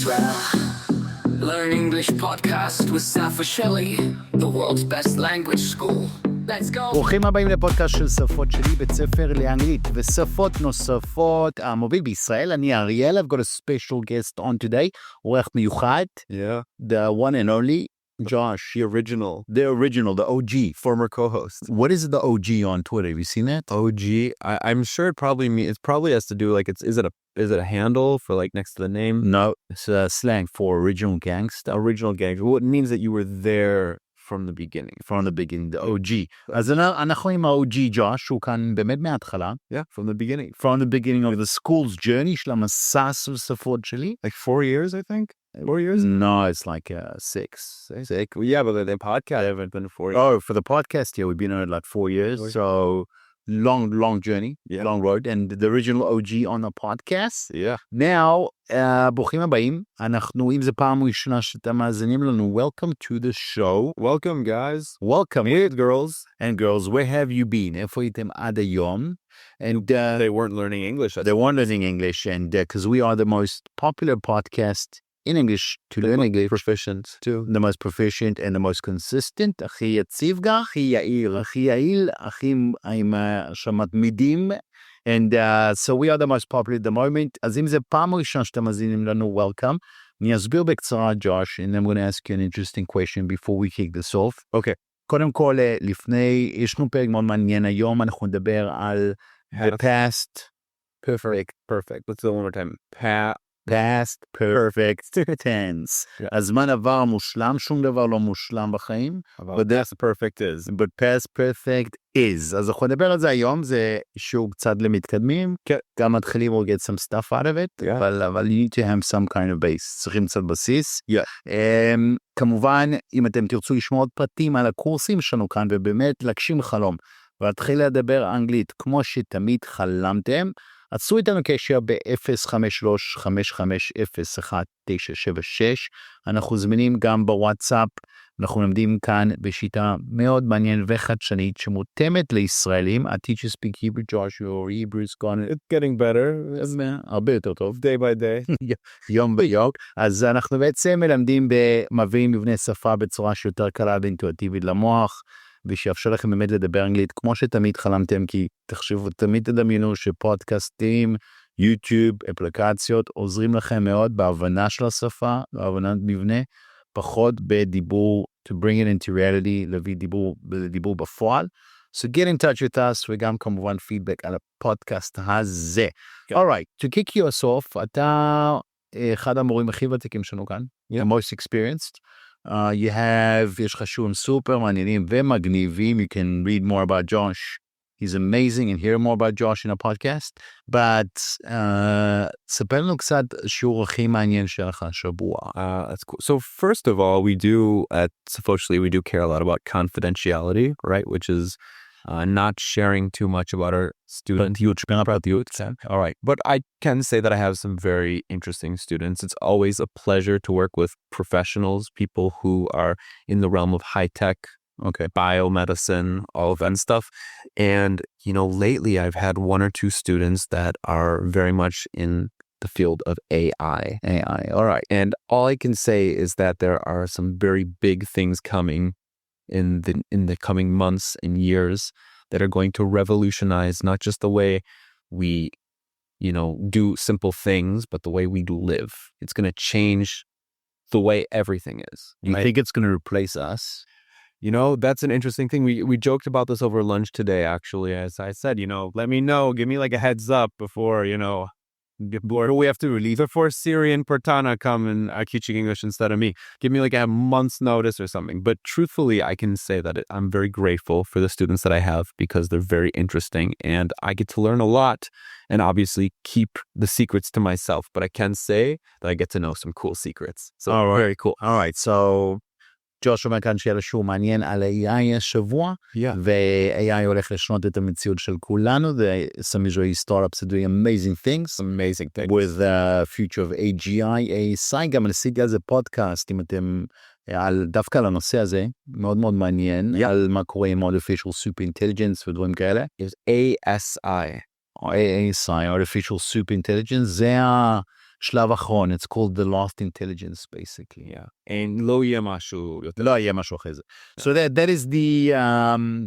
Israel. Learn English podcast with Safa Shelley, the world's best language school. Let's go. ברוכים הבאים לפודקאסט של שפות שלי, בית ספר לאנגלית ושפות נוספות. המוביל בישראל, אני אריאל. I've got a special guest on today. אורח מיוחד. Yeah. The one and only Josh. The original. The OG. Former co-host. What is the OG on Twitter? Have you seen it? OG. I'm sure it probably has to do like is it a handle for like next to the name? No, it's slang for original gangster. Original gang. Well, it means that you were there from the beginning. The OG. אז אנחנו עם ה-OG Josh, הוא כאן באמת מההתחלה. Yeah, from the beginning. From the beginning of the school's journey של המסע של שפות שלי. Like 4 years, I think. 4 years? No, it's like 6. Well, yeah, but the podcast haven't been 4 years. Oh, for the podcast, yeah, we've been on it like 4 years. So long journey, long road. And the original OG on the podcast. Yeah. Now, ברוכים הבאים. אנחנו, אם זה פעם ראשונה שאתם מאזינים לנו, welcome to the show. Welcome, guys. Welcome. Hey, girls. And girls, where have you been? איפה הייתם עד היום? And they weren't learning English. They weren't learning English. And because we are the most popular podcast in English to learn English. Proficient too. The most proficient and the most consistent. הכי יציב גם, הכי יעיל, הכי יעיל, הכי עם שמתמידים. And so we are the most popular at the moment. אז אם זה פעם ראשונה שאתם מאזינים לנו, welcome. אני אסביר בקצרה, Josh, and I'm going to ask you an interesting question before we kick this off. Okay. קודם כל, לפני, יש לנו פרק מאוד מעניין היום, אנחנו נדבר על the past perfect. Let's do it one more time. Past perfect tense. הזמן עבר מושלם, שום דבר לא מושלם בחיים. But past perfect is. But past perfect is. אז אנחנו נדבר על זה היום, זה שהוא קצת למתקדמים, גם מתחילים we'll get some stuff out of it, אבל you need to have some kind of base, צריכים קצת בסיס. כמובן, אם אתם תרצו לשמוע עוד פרטים על הקורסים שלנו כאן, ובאמת להגשים חלום, ולהתחיל לדבר אנגלית כמו שתמיד חלמתם, עצרו איתנו קשר ב-053-550-1976. אנחנו זמינים גם בוואטסאפ. אנחנו לומדים כאן בשיטה מאוד מעניינת וחדשנית שמותאמת לישראלים. I teach you speak Hebrew, Josh, your Hebrew's gone. It's getting better. הרבה יותר טוב. Day by day. יום ביום. אז אנחנו בעצם מלמדים במביאים מבנה שפה בצורה שיותר קלה ואינטואיטיבית למוח. ושיאפשר לכם באמת לדבר אנגלית כמו שתמיד חלמתם, כי תחשבו, תמיד תדמיינו שפודקאסטים, יוטיוב, אפליקציות עוזרים לכם מאוד בהבנה של השפה, בהבנת מבנה, פחות בדיבור, to bring it into reality, להביא דיבור בפועל. So get in touch with us, וגם כמובן פידבק על הפודקאסט הזה. Alright, to kick us off, אתה אחד המורים הכי ותיקים שלנו כאן, the most experienced. You have, יש לך שיעורים סופר מעניינים ומגניבים. You can read more about Josh. He's amazing and hear more about Josh in a podcast. But, ספר לנו קצת שיעור הכי מעניין שלך השבוע. That's cool. So first of all, we do, at Safoshley, we do care a lot about confidentiality, right? Which is not sharing too much about our students. All right. But I can say that I have some very interesting students. It's always a pleasure to work with professionals, people who are in the realm of high tech, biomedicine, all of that stuff. And, you know, lately I've had 1 or 2 students that are very much in the field of AI. All right. And all I can say is that there are some very big things coming in the coming months and years that are going to revolutionize not just the way we, you know, do simple things, but the way we live. It's going to change the way everything is. You think it's going to replace us? You know, that's an interesting thing. We joked about this over lunch today, actually. As I said, you know, let me know, give me like a heads up before, you know, we have to release before Siri and Cortana come and are teaching English instead of me. Give me like a month's notice or something. But truthfully, I can say that I'm very grateful for the students that I have because they're very interesting and I get to learn a lot and obviously keep the secrets to myself. But I can say that I get to know some cool secrets. So very cool. All right. So ג'וש אומר כאן שיהיה לו שיעור מעניין על AI השבוע, ו-AI הולך לשנות את המציאות של כולנו. Some Israeli startups are doing amazing things with the future of AGI, ASI. גם עשיתי על זה פודקאסט, אם אתם, דווקא על הנושא הזה, מאוד מאוד מעניין, על מה קורה עם artificial super intelligence ודברים כאלה. ASI. ASI, artificial super intelligence, זה שלב אחרון, it's called the lost intelligence basically. Yeah. And לא יהיה משהו יותר. לא יהיה משהו אחרי זה. So that is the,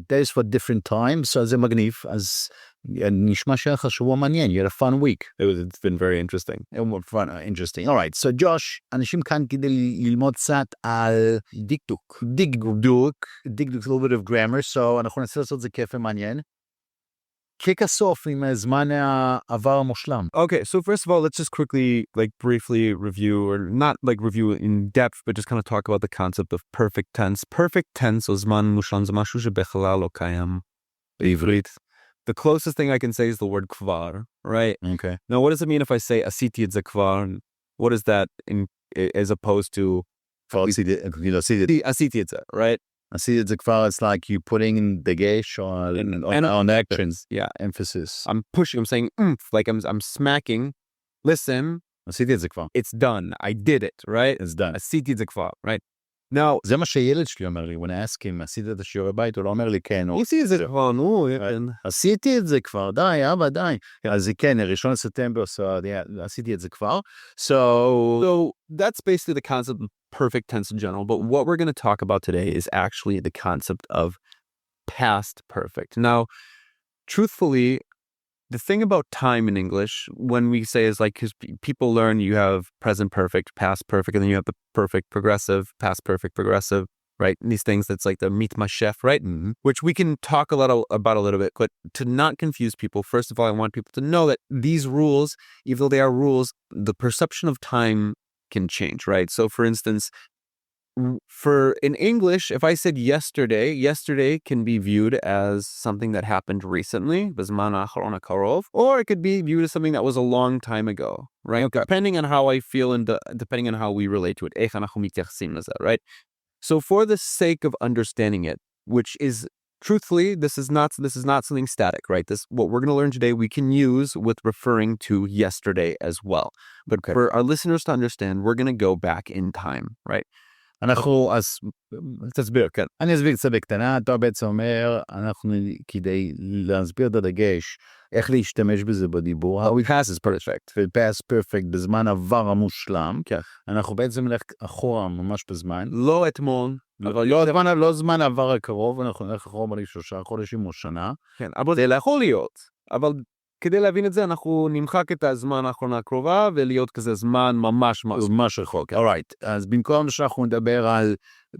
that is for different times, so זה מגניב, אז נשמע שהיה לך שבוע מעניין, you had a fun week. It's been very interesting. Fun, interesting. All right, so Josh, אנשים כאן כדי ללמוד קצת על דקדוק, a little bit of grammar, so אנחנו ננסה לעשות זה כיף ומעניין. kick us off עם הזמן העבר המושלם. Okay, so first of all, let's just quickly, like, briefly review, or not like review in depth, but just kind of talk about the concept of perfect tense. Perfect tense, או זמן מושלם, זה משהו שבכלל לא קיים בעברית. The closest thing I can say is the word כבר, right? Okay. Now, what does it mean if I say עשיתי את זה כבר? What is that as opposed to עשיתי את זה, right? עשיתי את זה כבר, it's like you putting דגש on actions, yeah, emphasis. I'm pushing, I'm saying like I'm smacking. Listen, עשיתי את זה כבר. it's done. I did it, right? It's done. עשיתי את זה כבר, right? Now, זה מה שילד שלי אומר לי, when I ask him, עשיתי את השיעורי בית, הוא לא אומר לי כן. עשיתי את זה כבר, נו, עשיתי את זה כבר, די, אבא, די. אז זה כן, 1 לספטמבר, עשיתי את זה כבר. So that's basically the concept of perfect tense in general, but what we're going to talk about today is actually the concept of past perfect. Now, truthfully, the thing about time in English, when we say is like, because people learn you have present perfect, past perfect, and then you have the perfect progressive, past perfect progressive, right? And these things that's like the mitmashef, right? Mm-hmm. Which we can talk about a little bit, but to not confuse people, first of all, I want people to know that these rules, even though they are rules, the perception of time can change, right? So for instance, in English, if I said yesterday can be viewed as something that happened recently, בזמן האחרון הקרוב, or it could be viewed as something that was a long time ago, right? Okay. Depending on how I feel and depending on how we relate to it, איך אנחנו מתייחסים לזה, right? So for the sake of understanding it, which is truthfully, this is not something static, right? What we're going to learn today, we can use with referring to yesterday as well. But okay, for our listeners to understand, we're going to go back in time, right? אנחנו, אז תסביר, כן. אני אסביר קצת בקטנה, אתה בעצם אומר, אנחנו כדי להסביר את הדגש, איך להשתמש בזה בדיבור, how we pass is perfect, ו-pass perfect בזמן עבר המושלם, כן. אנחנו בעצם נלך אחורה ממש בזמן. לא אתמול, לא זמן עבר הקרוב, אנחנו נלך אחורה ב3 חודשים או שנה. כן, אבל זה יכול להיות, אבל כדי להבין את זה, אנחנו נמחק את הזמן האחרונה הקרובה, ולהיות כזה זמן ממש רחוק. Alright, אז במקום שאנחנו נדבר על,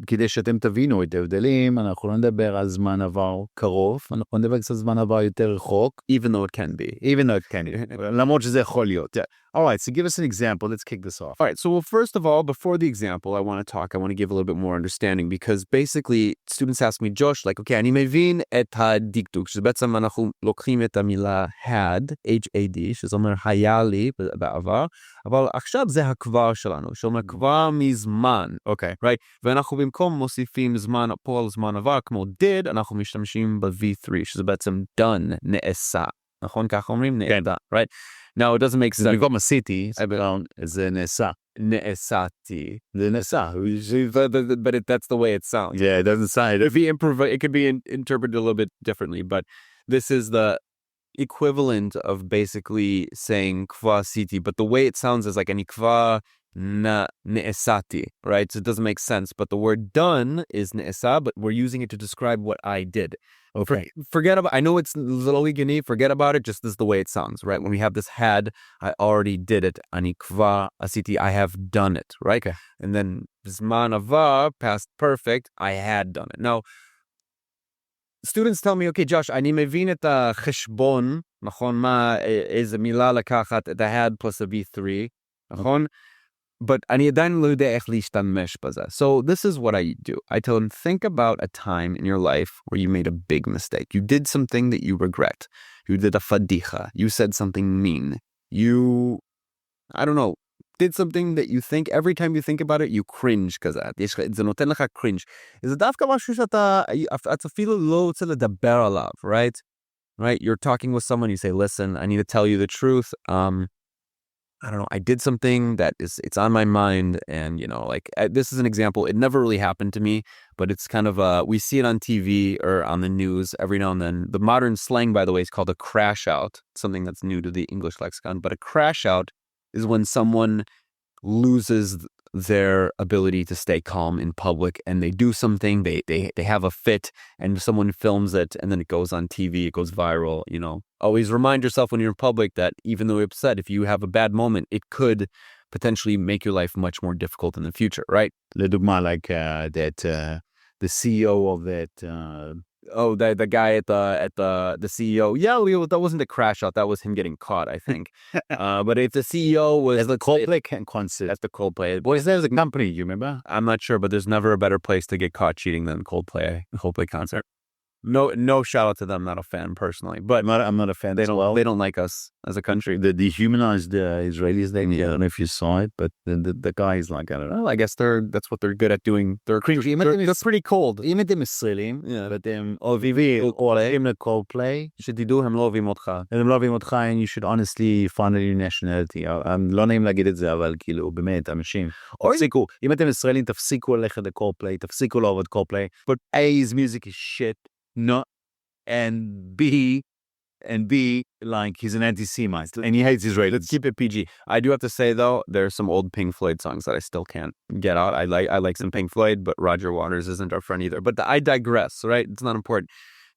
כדי שאתם תבינו את ההבדלים, אנחנו לא נדבר על זמן עבר קרוב, אנחנו נדבר קצת זמן עבר יותר רחוק. Even though it can be. למרות שזה יכול להיות. Alright, so give us an example, let's kick this off. Alright, so first of all, before the example, I want to give a little bit more understanding, because basically, students ask me, Josh, like, okay, אני מבין את הדקדוק, שבעצם אנחנו לוקחים את המילה had, H-A-D, שזה אומר היה לי בעבר, אבל עכשיו זה הכבר שלנו, שאומר כבר מזמן, אוקיי. right? ואנחנו במקום מוסיפים זמן פה על זמן עבר, כמו did, אנחנו משתמשים ב-V3, שזה בעצם done, נעשה. נכון? ככה אומרים? נעשה, right? Now, it doesn't make sense. במקום עשיתי, זה נעשה. נעשתי. זה נעשה. But that's the way it sounds. Yeah, it doesn't sound. It could be interpreted a little bit differently, but this is the equivalent of basically saying כבר עשיתי, but the way it sounds is like אני כבר נעשתי, right? So it doesn't make sense, but the word done is נעשה, but we're using it to describe what I did. Okay. Forget about, I know it's literally gonna forget about it, just this is the way it sounds, right? When we have this had, I already did it. אני כבר עשיתי, I have done it, right? Okay. And then זמן עבר, past perfect, I had done it. Now, students tell me, okay, Josh, אני מבין את החשבון, נכון? איזה מילה לקחת, את ה-had plus a V3, נכון? But אני עדיין לא יודע איך להשתמש בזה. So this is what I do. I tell them, think about a time in your life where you made a big mistake. You did something that you regret. You did a fadicha. You said something mean. You, I don't know, did something that you think, every time you think about it, you cringe כזה. זה נותן לך cringe. זה דווקא משהו שאתה אפילו לא רוצה לדבר עליו, right? Right? You're talking with someone, you say, listen, I need to tell you the truth. I don't know, I did something that it's on my mind, and, you know, like, this is an example. It never really happened to me, but it's kind of we see it on TV or on the news every now and then. The modern slang, by the way, is called a crash out, something that's new to the English lexicon, but a crash out is when someone loses their ability to stay calm in public and they do something, they have a fit and someone films it and then it goes on TV, it goes viral, you know. Always remind yourself when you're in public that even though you're upset, if you have a bad moment, it could potentially make your life much more difficult in the future, right? לדוגמה, like the CEO of that... the guy at the CEO. Yeah, that wasn't a crash out. That was him getting caught, I think. But if the CEO was... As the Coldplay concert. That's the Coldplay. Boys, there's a company, you remember? I'm not sure, but there's never a better place to get caught cheating than Coldplay concert. No shout out to them. Not a fan personally, but I'm not a fan. They don't like us as a country. They dehumanized the Israelis. I don't know if you saw it, but the guy is like, I don't know. Well, I guess that's what they're good at doing. They're pretty cold. אם אתם ישראלים, ואתם אוהבים לקולפליי, שתדעו, הם לא אוהבים אותך. הם לא אוהבים אותך, and you should honestly find a new nationality. לא נעים להגיד את זה, אבל כאילו, באמת, אנשים. תפסיקו. אם אתם ישראלים, תפסיקו ללכת לקולפליי, תפסיקו לעבוד קולפליי. But A, his music is shit. No, and B, like he's an anti-Semite and he hates Israel. Let's keep it PG. I do have to say though, there's some old Pink Floyd songs that I still can't get out. I like some Pink Floyd, but Roger Waters isn't our friend either. But I digress, right? It's not important.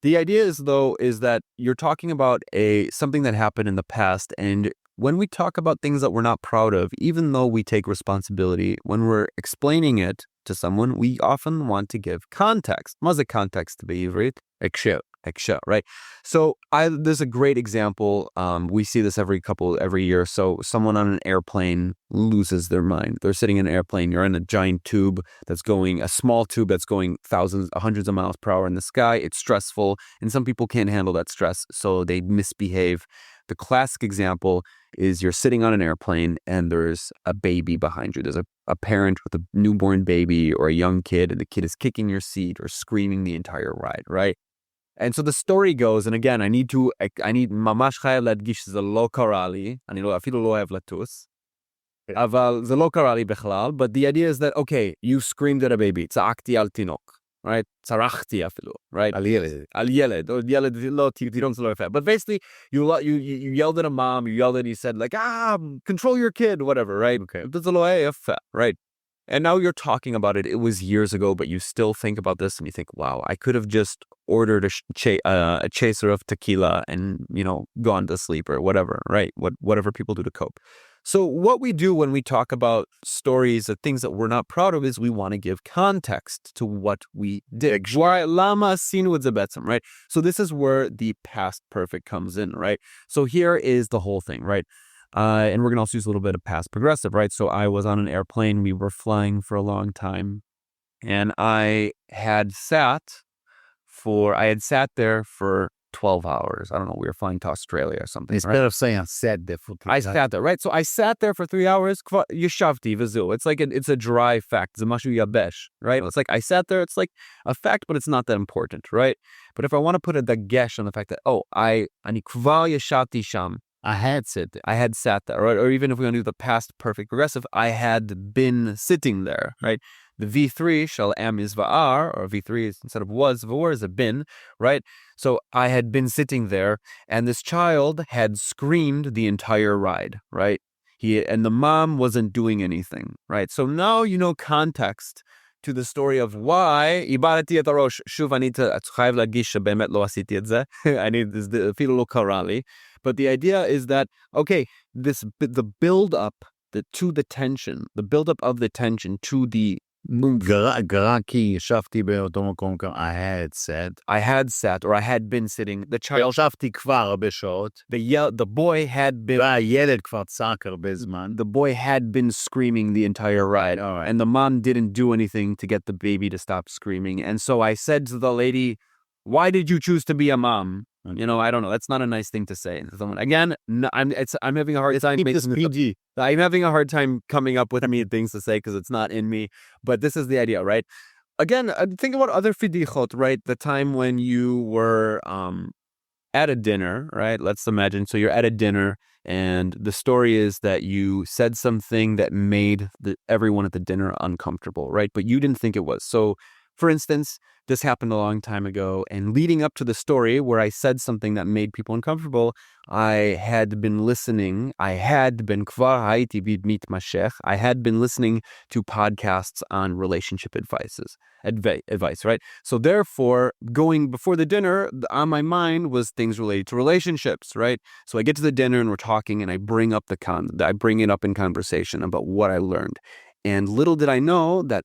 The idea is that you're talking about something that happened in the past, and when we talk about things that we're not proud of, even though we take responsibility, when we're explaining it to someone, we often want to give context. מה זה context בעברית? הקשר, right? So there's a great example. We see this every year. So someone on an airplane loses their mind. They're sitting in an airplane. You're in a giant tube a small tube that's going hundreds of miles per hour in the sky. It's stressful, and some people can't handle that stress, so they misbehave. The classic example is you're sitting on an airplane and there's a baby behind you. There's a parent with a newborn baby or a young kid, and the kid is kicking your seat or screaming the entire ride, right? And so the story goes, and again, I need ממש חייב להדגיש שזה לא קרה לי, אני אפילו לא אוהב לטוס, אבל זה לא קרה לי בכלל, but the idea is that, okay, you screamed at a baby, צעקתי על תינוק, right? צרחתי אפילו, right? על ילד, או ילד, לא, תירום זה לא יפה. But basically, you yelled at a mom, you said like, control your kid, whatever, right? Okay. זה לא היה יפה, right? And now you're talking about it. It was years ago, but you still think about this and you think, wow, I could have just ordered a chaser of tequila and, gone to sleep or whatever, right? Whatever people do to cope. So what we do when we talk about stories of things that we're not proud of is we want to give context to what we did. Lama עשינו את זה בעצם, right? So this is where the past perfect comes in, right? So here is the whole thing, right? And we're going to also use a little bit of past progressive, right? So I was on an airplane. We were flying for a long time. And I had sat there for 12 hours. I don't know. We were flying to Australia or something. Instead of saying I sat there for 3 hours. I sat there, right? So I sat there for 3 hours. Yeshavti v'zu. It's like it's a dry fact. Zamashu yabesh, right? It's like I sat there. It's like a fact, but it's not that important, right? But if I want to put a dagesh on the fact that, ani kvar yeshavti sham. I had sat there, right? Or even if we're going to do the past perfect progressive, I had been sitting there, right? The V3 shall am is va'ar, or V3 is, instead of was, v'or is a bin, right? So I had been sitting there, and this child had screamed the entire ride, right? And the mom wasn't doing anything, right? So now you know context to the story of why איבדתי את הראש. שוב, אני חייב להדגיש שבאמת לא עשיתי את זה. אפילו לא קרה לי. But the idea is that, okay, the build up to the tension, the build up of the tension to the גרה כי ישבתי באותו מקום, I had sat or I had been sitting. The child, ישבתי כבר הרבה שעות. The boy had been, והילד כבר צעק הרבה זמן. The boy had been screaming the entire ride. Right. And the mom didn't do anything to get the baby to stop screaming. And so I said to the lady, why did you choose to be a mom? I don't know. That's not a nice thing to say. Again, I'm having a hard time. I'm having a hard time coming up with things to say because it's not in me. But this is the idea, right? Again, think about other fidichot, right? The time when you were at a dinner, right? Let's imagine. So you're at a dinner, and the story is that you said something that made everyone at the dinner uncomfortable, right? But you didn't think it was. So For instance, this happened a long time ago, and leading up to the story where I said something that made people uncomfortable, I had been listening to podcasts on relationship advice, right? So therefore, going before the dinner, on my mind was things related to relationships, right? So I get to the dinner and we're talking, and I bring it up in conversation about what I learned. And little did I know that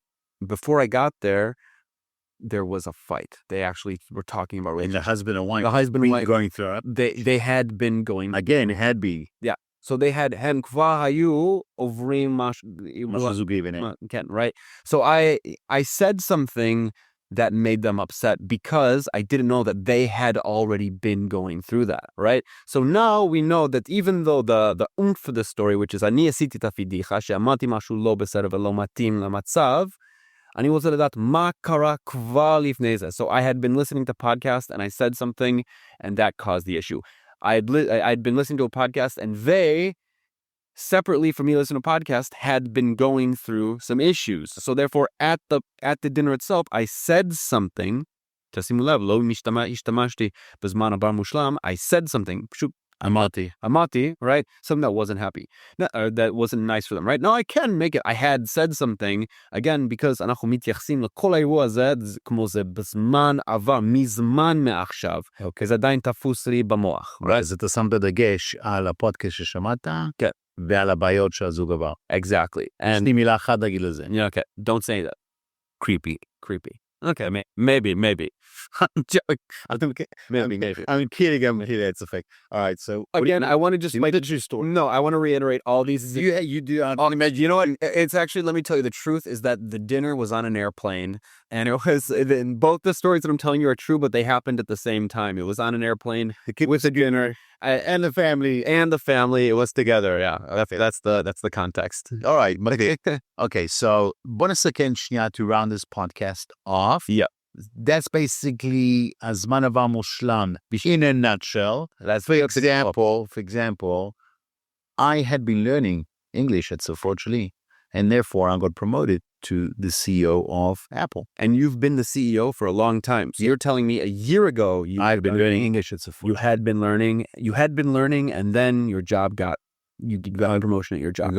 before I got there was a fight. They actually were talking about And the husband and wife. The husband and wife. Going through it. They had been going. Again, it had be. Yeah. So they had כבר היו עוברים משהו זוגי ביניהם. Right? So I said something that made them upset because I didn't know that they had already been going through that, right? So now we know that even though the oomph of the story, which is אני עשיתי את הפדיחה, שאמרתי משהו לא בסדר ולא מתאים למצב, אני רוצה לדעת מה קרה כבר לפני זה. So I had been listening to podcast and I said something and that caused the issue. I'd been listening to a podcast and they, separately from me listening to a podcast, had been going through some issues. So therefore, at the dinner itself, I said something, תשימו לב, לא השתמשתי בזמן העבר המושלם, I said something, פשוט אמרתי, right? Something that wasn't happy, that wasn't nice for them, right? Now I can make it, I had said something, again, because אנחנו מתייחסים לכל האירוע הזה, כמו זה בזמן עבר, מזמן מעכשיו, כי זה עדיין תפוס לי במוח. אז אתה שם את הדגש על הפודקאסט ששמעת, כן. ועל הבעיות שהזוג עבר. Exactly. יש לי מילה אחת להגיד לזה. Yeah, okay, don't say that. Creepy. Okay, maybe. I'm joking. Maybe. I'm kidding. It's a fake. All right. So again, I want to just the true story. No, I want to reiterate all these. You do. You know what? It's actually, let me tell you, the truth is that the dinner was on an airplane, and it was. And both the stories that I'm telling you are true, but they happened at the same time. It was on an airplane with the dinner and the family. It was together. Yeah, that's the context. All right. Okay. So בוא נסכם שנייה to round this podcast off. Yeah. That's basically הזמן עבר המושלם in a nutshell. For example, I had been learning English at Unfortunately, and therefore I got promoted to the CEO of Apple. And you've been the CEO for a long time. So you're telling me a year ago I've been learning English at Unfortunately. You had been learning, and then your job you got a promotion at your job.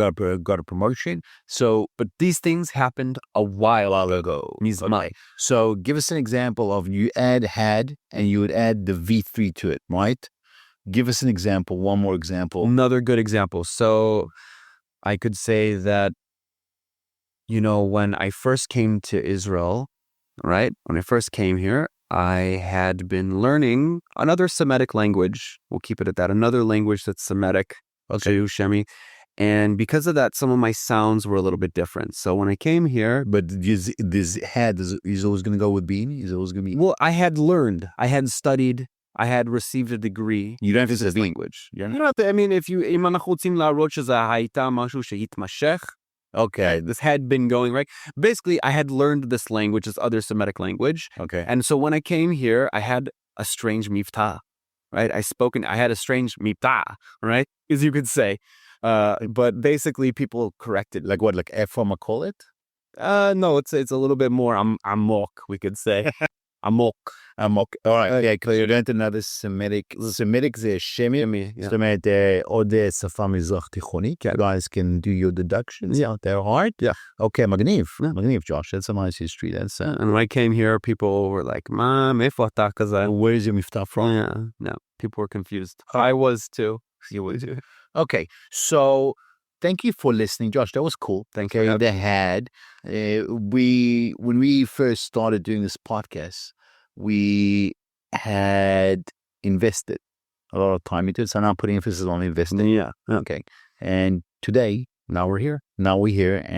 Got a promotion. So, but these things happened a while ago. Okay. So give us an example of you had, and you would add the V3 to it, right? Give us an example, one more example. Another good example. So I could say that, when I first came to Israel, right? When I first came here, I had been learning another Semitic language. We'll keep it at that. Another language that's Semitic. Okay, Shemi. And because of that, some of my sounds were a little bit different. So when I came here... But this is always going to go with being? Is always going to be... Well, I had learned. I had studied. I had received a degree. You don't have to say language. You don't have to, I mean, אם אנחנו רוצים להראות שזה הייתה משהו שהתמשך, okay, this had been going, right? Basically, I had learned this language, this other Semitic language. Okay. And so when I came here, I had a strange mifta. Right? I had a strange mipta, right? As you could say. But basically people corrected. Like what? Like Ephraim call it? No, it's a little bit more amok, we could say. Amok. All right. Okay, because you learned another Semitic זה שמי. זאת אומרת, עוד שפה מזרח תיכונית. You guys can do your deductions. Yeah. They're hard. Yeah. Okay, מגניב, Josh. That's a nice history. That's and when I came here, people were like, מאיפה אתה כזה? Where's your מבטא from? Yeah. No, people were confused. I was too. You were too. Okay, so thank you for listening, Josh. That was cool. Thank you. When we first started doing this podcast, we had invested a lot of time into it. So now I'm putting emphasis on investing. Yeah. Okay. And today, now we're here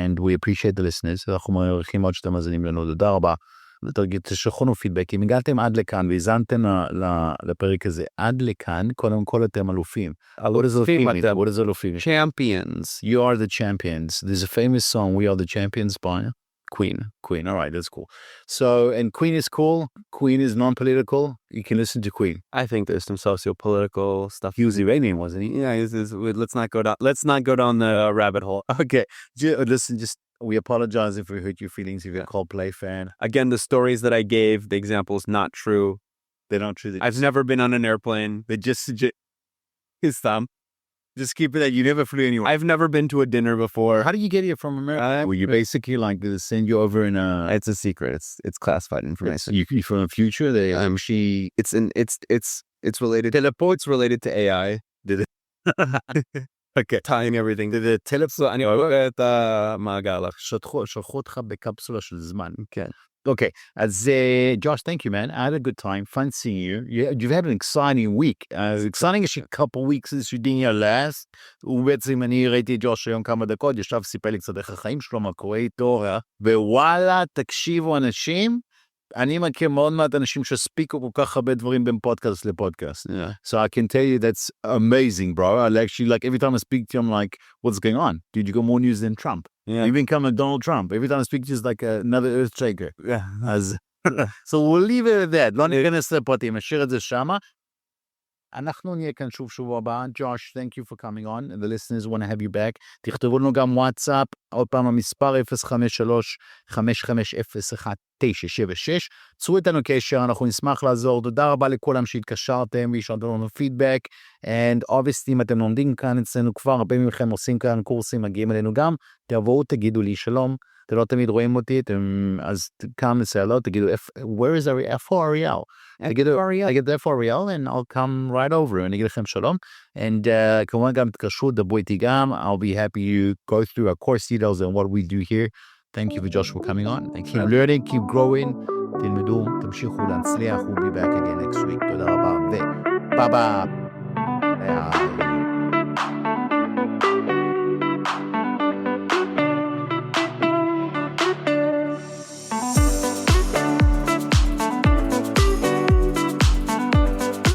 and we appreciate the listeners. אנחנו מעריכים מאוד שאתם מאזינים לנו. תודה רבה. תשלחו לנו פידבק. אם הגעתם עד לכאן והזנתם לפרק הזה עד לכאן, קודם כל אתם אלופים. What is אלופים? Champions. You are the champions. There's a famous song, We Are the Champions by Queen. All right, that's cool. So, and Queen is cool. Queen is non-political. You can listen to Queen. I think there's some socio-political stuff. He was Iranian, wasn't he? Yeah, let's not go down the rabbit hole. Okay. Listen, just we apologize if we hurt your feelings if you're a Coldplay fan. Again, the stories that I gave, the examples, not true. They're not true. I've never been on an airplane. They just keep it that you never flew anywhere. I've never been to a dinner before. How did you get here from America? Well, you basically like they send you over in a. It's a secret. It's classified information. You from the future. They it's related. Teleport's related to AI. Okay. Tying everything. זה טלפון, אני רואה את המעגל. שלחו אותך בקפסולה של זמן. כן. Okay, as Josh, thank you, man. I had a good time. Fun seeing you. You've had an exciting week. Exciting as a couple weeks since you did your last. ובעצם אני ראיתי את ג'וש היום כמה דקות, ישב סיפר לי קצת איך החיים שלו, מה קורה איתו, ווואלה, תקשיבו אנשים, אני מכיר מאוד מעט אנשים שספיקו כל כך הרבה דברים בין פודקאסט לפודקאסט. So I can tell you that's amazing, bro. I actually, like, every time I speak to you, I'm like, what's going on? Dude, you got more news than Trump. Yeah. You become a Donald Trump. Every time I speak to you, it's like another earth shaker. Yeah. So we'll leave it at that. לא ניכנס לפרטים, נשאיר את זה שמה. אנחנו נהיה כאן שוב שבוע הבא. Josh, thank you for coming on. And the listeners want to have you back. תכתבו לנו גם וואטסאפ. עוד פעם המספר 053-550-1976. צרו איתנו קשר, אנחנו נשמח לעזור. תודה רבה לכולם שהתקשרתם והשארתם לנו פידבק. And obviously, אם אתם לומדים כאן אצלנו כבר, הרבה מכם עושים כאן קורסים, מגיעים אלינו גם. תבואו, תגידו לי שלום. אתם לא תמיד רואים אותי, אז כאן מסיילות, תגידו, where is Ariel? איפה אריאל? תגידו, איפה אריאל? And I'll come right over, אני אגיד לכם שלום. And כמובן גם תקשרו, דברו איתי גם. I'll be happy to go through our course details and what we do here. Thank you for Josh for coming on. And keep learning, keep growing. תלמדו, תמשיכו להצליח. We'll be back again next week. תודה רבה, וביי ביי.